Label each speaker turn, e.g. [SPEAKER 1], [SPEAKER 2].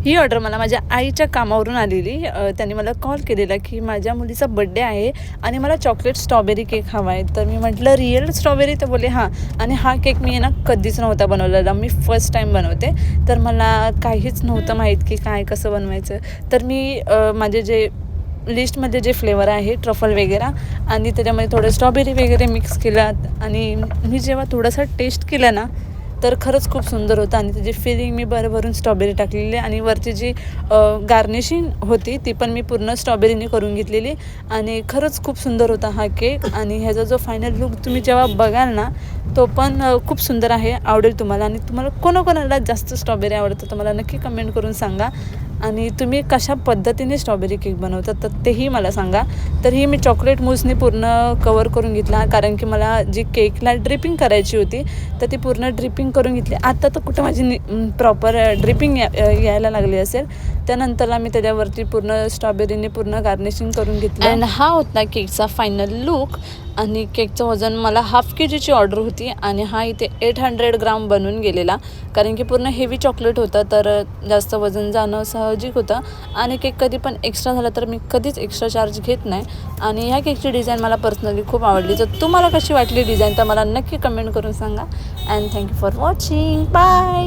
[SPEAKER 1] ही order मला माझ्या आईच्या कामावरून आलेली. त्यांनी मला कॉल केलेला की माझ्या मुलीचा बड्डे आहे आणि मला चॉकलेट स्ट्रॉबेरी केक हवा आहे. तर मी म्हटलं रिअल स्ट्रॉबेरी? तर बोलले हां. आणि हा केक मी ना कधीच नव्हता बनवलेला, मी फर्स्ट टाईम बनवते. तर मला काहीच नव्हतं माहीत की काय कसं बनवायचं. तर मी माझे जे लिस्टमध्ये जे फ्लेवर आहे ट्रफल वगैरे आणि त्याच्यामध्ये थोडं स्ट्रॉबेरी वगैरे मिक्स केलं आणि मी जेव्हा थोडंसं टेस्ट केलं ना तर खरंच खूप सुंदर होतं. आणि त्याची फिलिंग मी भरभरून स्ट्रॉबेरी टाकलेली आणि वरची जी गार्निशिंग होती ती पण मी पूर्ण स्ट्रॉबेरीने करून घेतलेली आणि खरंच खूप सुंदर होता हा केक. आणि ह्याचा जो फायनल लुक तुम्ही जेव्हा बघाल ना तो पण खूप सुंदर आहे, आवडेल तुम्हाला. आणि तुम्हाला कोणाकोणाला जास्त स्ट्रॉबेरी आवडतं तर मला नक्की कमेंट करून सांगा. आणि तुम्ही कशा पद्धतीने स्ट्रॉबेरी केक बनवतात तर तेही मला सांगा. तर ही मी चॉकलेट मूसने पूर्ण कवर करून घेतला कारण की मला जी केकला ड्रिपिंग करायची होती तर ती पूर्ण ड्रिपिंग करून घेतली. आता तर कुठं माझी प्रॉपर ड्रिपिंग यायला लागली असेल. त्यानंतरला मी त्याच्यावरती पूर्ण स्ट्रॉबेरीने पूर्ण गार्निशिंग करून घेतलं. अँड हा होता केकचा फायनल लुक. आणि केकचं वजन मला हाफ KGची ऑर्डर होती आणि हा इथे 800 ग्राम बनून गेलेला कारण की पूर्ण हेवी चॉकलेट होतं तर जास्त वजन जाणं साहजिक होतं. आणि केक कधी पण एक्स्ट्रा झाला तर मी कधीच एक्स्ट्रा चार्ज घेत नाही. आणि ह्या केकची डिझाईन मला पर्सनली खूप आवडली. तर तुम्हाला कशी वाटली डिझाईन तर मला नक्की कमेंट करून सांगा. And thank you for watching. Bye.